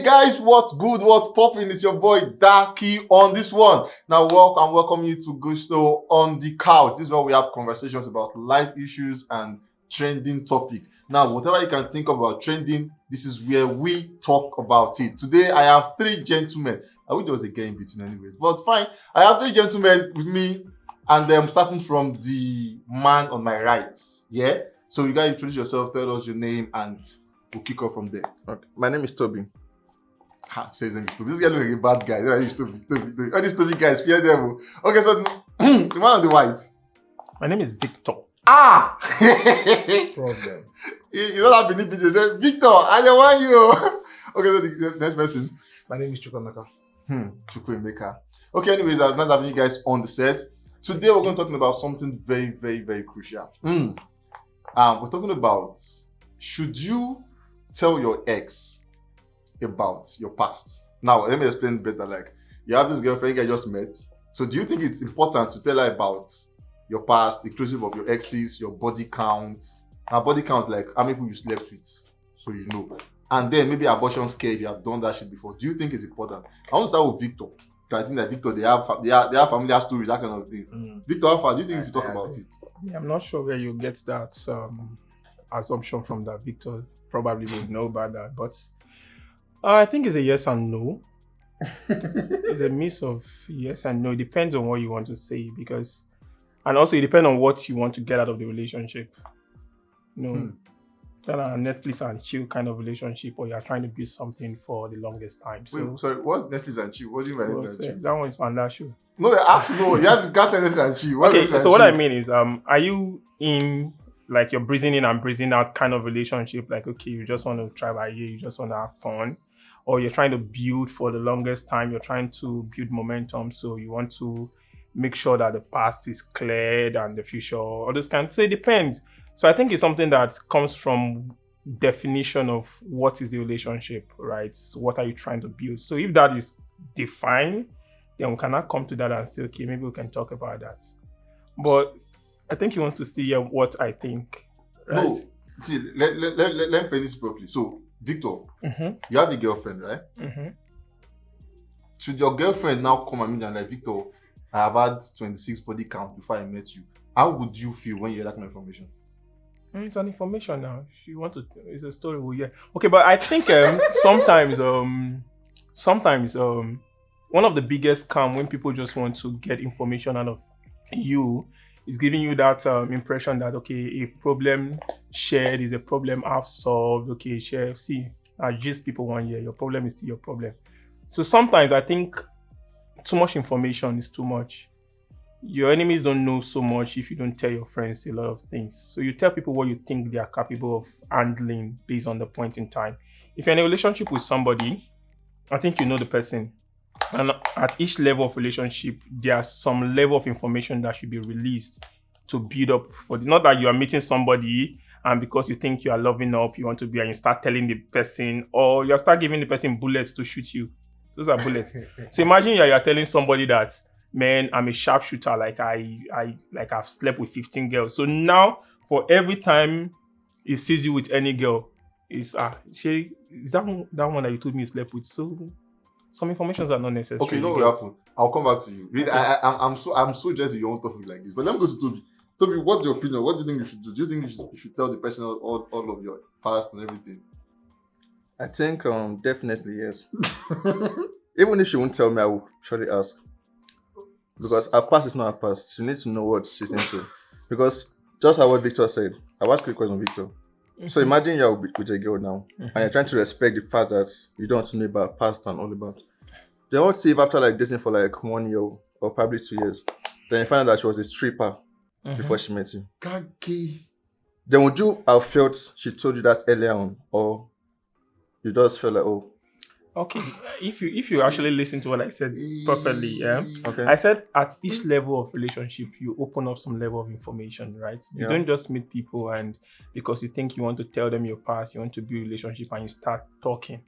guys, what's good, what's popping? It's your boy Darky on this one. Now welcome you to Gusto on the Couch. This is where we have conversations about life issues and trending topics. Now, whatever you can think about trending, this is where we talk about it. Today, I have three gentlemen. I wish there was a guy in between anyways, but fine. I have three gentlemen with me, and I'm starting from the man on my right. Yeah? So you guys introduce yourself, tell us your name, and we'll kick off from there. Okay. My name is Toby. Say his name is Toby. This guy looks like a bad guy. Toby. All these Toby guys, fear them. Okay, so the man on the white. My name is Victor. Ah! Problem. You don't have any pictures. Say, Victor, I don't want you. Okay, so the next person. My name is Chukwemeka. Chukwemeka. Okay, anyways, nice having you guys on the set. Today we're going to be talking about something very, very, very crucial. We're talking about, should you tell your ex about your past? Now, let me explain better. Like, you have this girlfriend you guys just met. So do you think it's important to tell her about your past, inclusive of your exes, your body count? Now, body count, like how many people you slept with, so you know. And then maybe abortion scare if you have done that shit before. Do you think it's important? I want to start with Victor. Because I think that Victor, they have familiar stories, that kind of thing. Victor, how far do you think you should talk about it? Yeah, I'm not sure where you get that assumption from that. Victor probably would know about that, but I think it's a yes and no. It's a mix of yes and no. It depends on what you want to say, because, and also it depends on what you want to get out of the relationship. That a Netflix and chill kind of relationship, or you're trying to build something for the longest time. So, wait, sorry, what's Netflix and chill? What's it by Netflix and chill? that one is Fandash. No, you have to know. You have to get Netflix and chill. Okay, so what I mean is, are you in, like, you're breathing in and breathing out kind of relationship? Like, okay, you just want to try by ear, you just want to have fun, or you're trying to build for the longest time, you're trying to build momentum, so you want to make sure that the past is cleared and the future, all this kind. So it depends. So I think it's something that comes from definition of what is the relationship, right? So what are you trying to build? So if that is defined, then we cannot come to that and say, okay, maybe we can talk about that. But I think you want to see what I think, right? No, see, let me put this properly. So, Victor, you have a girlfriend, right? Should your girlfriend now come and meet you and like, Victor, I have had 26 body count before I met you. How would you feel when you hear that kind of information? It's an information now. It's a story we'll hear. Okay, but I think sometimes one of the biggest scam when people just want to get information out of you is giving you that impression that, okay, a problem shared is a problem half solved. Okay, share. See, just people 1 year, your problem is still your problem. So sometimes I think too much information is too much. Your enemies don't know so much if you don't tell your friends a lot of things. So you tell people what you think they are capable of handling based on the point in time. If you're in a relationship with somebody, I think you know the person. And at each level of relationship, there's some level of information that should be released to build up for not that you are meeting somebody and because you think you are loving up, you want to be, and you start telling the person, or you start giving the person bullets to shoot you. Those are bullets. So imagine you're telling somebody that, man, I'm a sharpshooter, like I've slept with 15 girls. So now, for every time he sees you with any girl, is that one that you told me you slept with? So some informations are not necessary. Okay, you know what happened? I'll come back to you. Really, I'm so just that you want to talk like this. But let me go to Toby. Toby, what's your opinion? What do you think you should do? Do you think you should tell the person all of your past and everything? I think definitely yes. Even if she won't tell me, I will surely ask. Because her past is not her past. She needs to know what she's into. Because just how what Victor said, I'll ask you a question, Victor. So imagine you're with a girl now, and you're trying to respect the fact that you don't know about past and all about. Then what if after like dating for like 1 year or probably 2 years, then you find out that she was a stripper before she met you? Kaki. Then would you have felt she told you that earlier on, or you just feel like, oh? Okay, if you actually listen to what I said perfectly, Okay. I said at each level of relationship, you open up some level of information, right? You don't just meet people and because you think you want to tell them your past, you want to build a relationship and you start talking,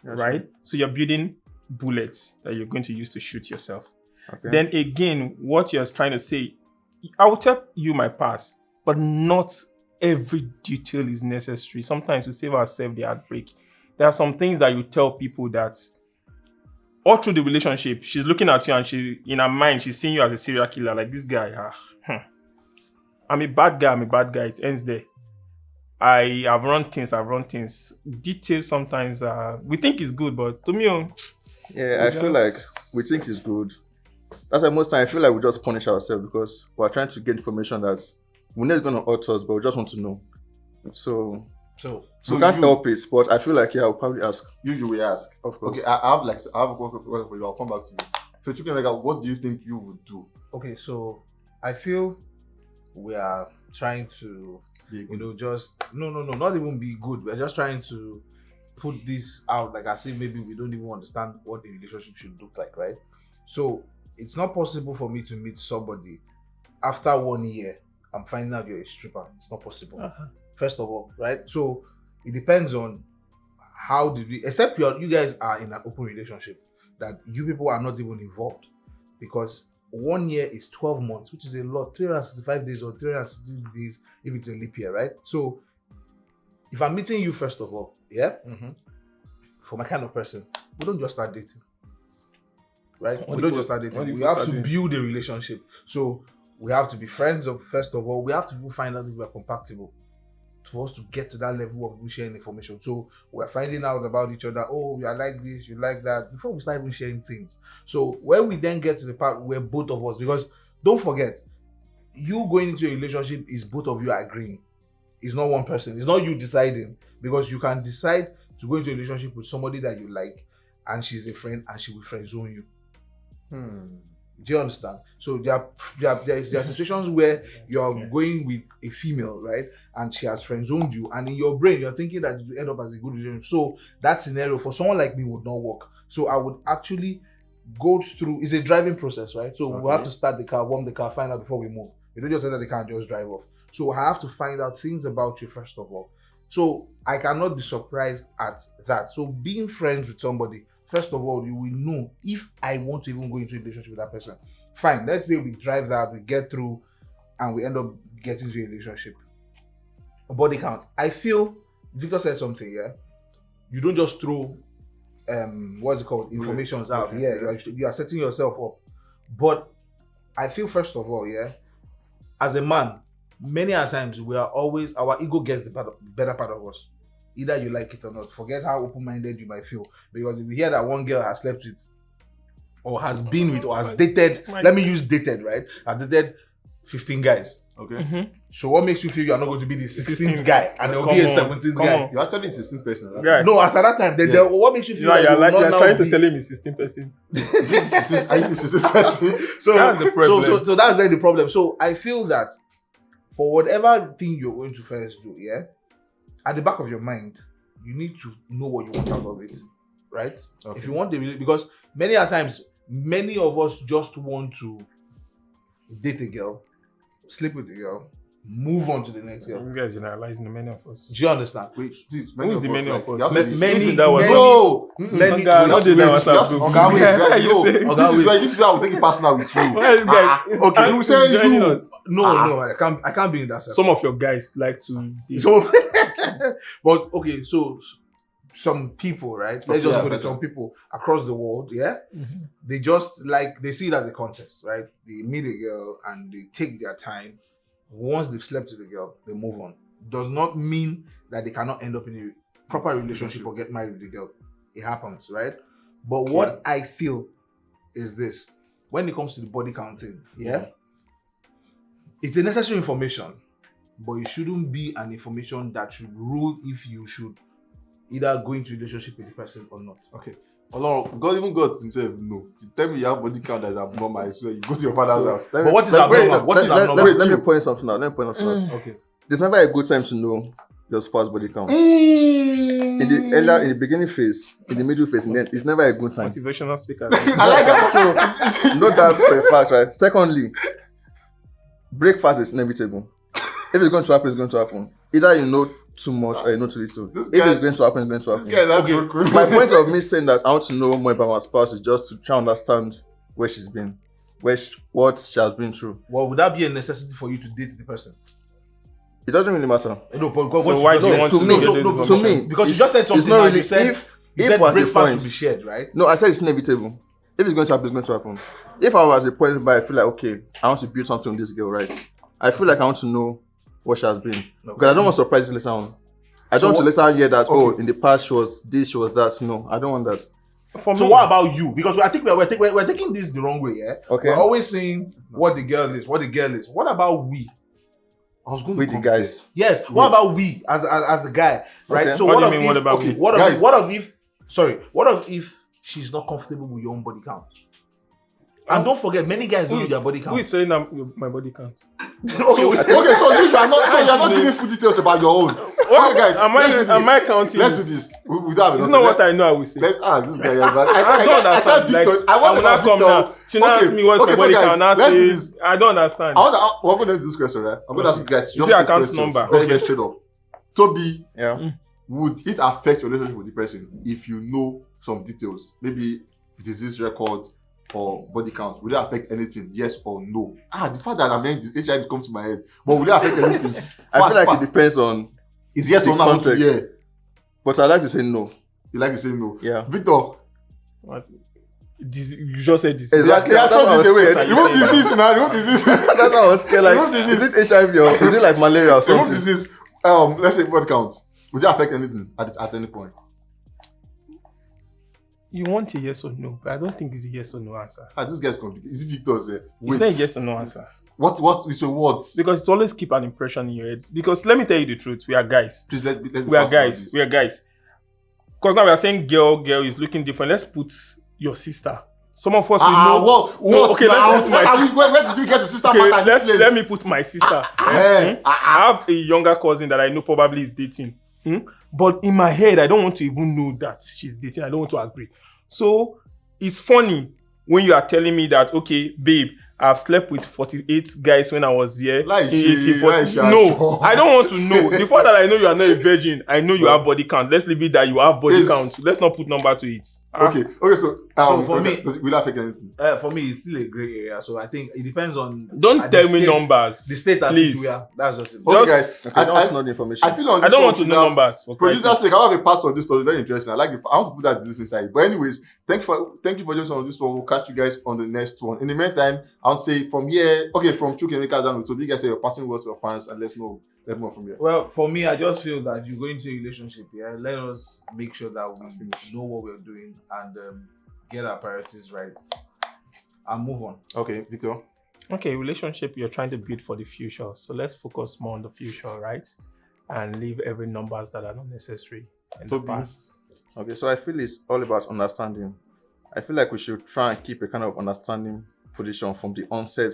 right? Sure. So you're building bullets that you're going to use to shoot yourself. Okay. Then again, what you're trying to say, I will tell you my past, but not every detail is necessary. Sometimes we save ourselves the heartbreak. there are some things that you tell people that all through the relationship, she's looking at you and she, in her mind, she's seeing you as a serial killer. Like, this guy, I'm a bad guy. It ends there. I've run things. Details sometimes, we think is good, but to me, Yeah, I feel like we think it's good. That's why most time I feel like we just punish ourselves because we're trying to get information that we're not going to hurt us, but we just want to know. So we can't help it, but I feel like, yeah, I'll probably ask. You will ask. Of course. Okay, I have a question for you. I'll come back to you. So, Chicken Mega, what do you think you would do? Okay, so I feel we are trying to, just not even be good. We're just trying to put this out, like I say, maybe we don't even understand what a relationship should look like, right? So it's not possible for me to meet somebody after 1 year. I'm finding out you're a stripper. It's not possible. First of all, right? So it depends on how did we, except you guys are in an open relationship, that you people are not even involved, because 1 year is 12 months, which is a lot. 365 days or 360 days if it's a leap year, right? So if I'm meeting you first of all, yeah, for my kind of person, we don't just start dating, right? We don't just start dating. We have to build a relationship. So we have to be friends of, first of all, we have to find out if we are compatible for us to get to that level of sharing information. So we're finding out about each other. Oh, you are like this, you like that, before we start even sharing things. So when we then get to the part where both of us, because don't forget, you going into a relationship is both of you agreeing. It's not one person. It's not you deciding, because you can decide to go into a relationship with somebody that you like and she's a friend and she will friend zone you. Do you understand? So there are situations where you're going with a female, right? And she has friend zoned you, and in your brain you're thinking that you end up as a good relationship. So that scenario for someone like me would not work. So I would actually go through, it's a driving process, right? So we'll have to start the car, warm the car, find out before we move. You don't just enter the car and just drive off. So I have to find out things about you first of all. So I cannot be surprised at that. So being friends with somebody, first of all, you will know if I want to even go into a relationship with that person. Fine, let's say we drive that, we get through, and we end up getting into a relationship. Body count. I feel Victor said something, yeah? You don't just throw what's it called? Informations out. Yeah, you are setting yourself up. But I feel, first of all, yeah, as a man, many a times we are always, our ego gets the better part of us. Either you like it or not. Forget how open-minded you might feel. Because if you hear that one girl has slept with, or has been with, or has dated, let me use dated, right? Has dated 15 guys. Okay. So what makes you feel you are not going to be the 16th guy and there will be a 17th guy? You're actually a 16th person. Right? Yeah. No, after that time, then what makes you feel You're not trying to tell him he's 16 person. Are you the 16th person? So That's the problem. So that's then the problem. So I feel that for whatever thing you're going to first do, yeah, at the back of your mind, you need to know what you want out of it, right? Okay. If you want because many a times, many of us just want to date a girl, sleep with a girl, move on to the next girl. You guys generalizing the many of us. Do you understand? Wait, please. Who is the many of us? Many. No! Many. This is where I will take it personal with you. Okay, you say you. No, I can't be in that. Some of your guys like to date. So, but okay, so some people, right? Let's just put it, some people across the world, yeah? They just they see it as a contest, right? They meet a girl and they take their time. Once they've slept with the girl, they move on. Does not mean that they cannot end up in a proper relationship or get married with the girl. It happens, right? But what I feel is this. When it comes to the body counting, yeah? It's a necessary information, but it shouldn't be an information that should rule if you should either go into a relationship with the person or not. Okay. God himself no. You tell me you have body count that is abnormal, I swear you go to your father's house. But what is abnormal? What is abnormal? Let me point something out. Okay. There's never a good time to know your spouse body count. In the beginning phase, in the middle phase, it's never a good time. Motivational speakers. I like that. So know that for a fact, right? Secondly, breakfast is inevitable. If it's going to happen, it's going to happen. Either you know too much or you know too little. If it's going to happen, it's going to happen. My point of me saying that I want to know more about my spouse is just to try and understand where she's been, what she has been through. Well, would that be a necessity for you to date the person? It doesn't really matter. No, but So what why you do just you said, want to to me, know so- this to information? me, because you it's- just said it's something not now, really you said if you said was the breakfast point. will be shared, right? No, I said it's inevitable. If it's going to happen, it's going to happen. If I was at the point where I feel like, okay, I want to build something with this girl, right? I feel like I want to know what she has been. Because I don't want surprises later on. I don't want to later on hear that, oh, in the past she was this, she was that. No, I don't want that. For So me, what about you? Because I think we're taking this the wrong way, yeah? Okay. We're always saying what the girl is, what the girl is. What about we? I was going With to the compare. guys. Yes. What about we as the guy, right? Okay. So What what, do you if mean, what about okay, we? what Guys. if what if sorry, what if she's not comfortable with your own body count? And don't forget, many guys don't know their body who count. is telling them my body count? So you are not giving full details about your own. Okay, guys, let's do this. Am I counting? Let's do this. We don't have It's enough not time. what I know. I will say. This guy. Yeah, but I don't I said understand. Like, Victor. I I want will not come Victor. now. She now ask me what's my so body guys, count. Now let's do say this. I don't understand. We're going to do this question, right? I'm going to ask you guys You just say this account question. number. Very, very straight up. Toby, Yeah. would it affect your relationship with the person if you know some details? Maybe disease record or body count. Would it affect anything? Yes or no? The fact that I'm hearing this HIV comes to my head. But would it affect anything? I feel like it depends on, Is yes the or no? I want to context. hear. but I like to say no. You like to say no. Yeah. Victor. What? You just said this. Exactly. Yeah, That's throw what I this was away. scared. Remove disease now. Remove disease. That's why I was scared. Like, Remove disease. is it HIV or is it like malaria or Remove something? disease. Let's say body count. Would it affect anything at any point? You want a yes or no, but I don't think it's a yes or no answer. This guy's complicated. Is it Victor's? It's Wait. not a yes or no answer. What's with your words? Because it's always keep an impression in your head. Because let me tell you the truth, we are guys. Please let me We are fast forward guys. this. We are guys. Because now we are saying girl is looking different. Let's put your sister. Some of us will know. What? okay, now? let's put my Where did you get the sister Okay, matter in this place? let me put my sister. Eh, I have a younger cousin that I know probably is dating. But in my head, I don't want to even know that she's dating. I don't want to agree. So it's funny when you are telling me that, okay, babe, I've slept with 48 guys when I was here. Like in she- 18, 40. like she- No, sure. I don't want to know. The fact that I know you are not a virgin, I know you have body count. Let's leave it that you have body Yes. count. Let's not put number to it. Okay, so for me- will that affect anything? For me, it's still a gray area. So I think it depends on. Don't at tell the me state- numbers. The state at please. which we are. That's just it. Okay, Just- guys. Okay, that's not the information. I feel on I this don't one want to we know have numbers. For Christ's Producers, sake. like, I have a part on this story, very interesting. I want to put that disease inside. But anyways, thank you for joining us on this one. We'll catch you guys on the next one. In the meantime, I'll say from here, from Chukwemeka down to you guys say your passing words to your fans and let's know from here. Well, for me, I just feel that you go into a relationship, yeah. Let us make sure that we know what we're doing and get our priorities right and move on. Okay, Victor. Okay, relationship you're trying to build for the future. So let's focus more on the future, right? And leave every numbers that are not necessary in the Toby. past. Okay, so I feel it's all about understanding. I feel like we should try and keep a kind of understanding position from the onset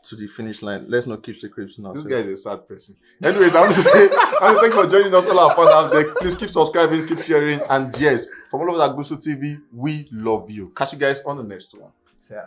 to the finish line. Let's not keep secrets now. This guy is a sad person. Anyways, I want to say, thank you for joining us, all our fans out there. Please keep subscribing, keep sharing, and yes, from all over Agusu TV, we love you. Catch you guys on the next one. Yeah.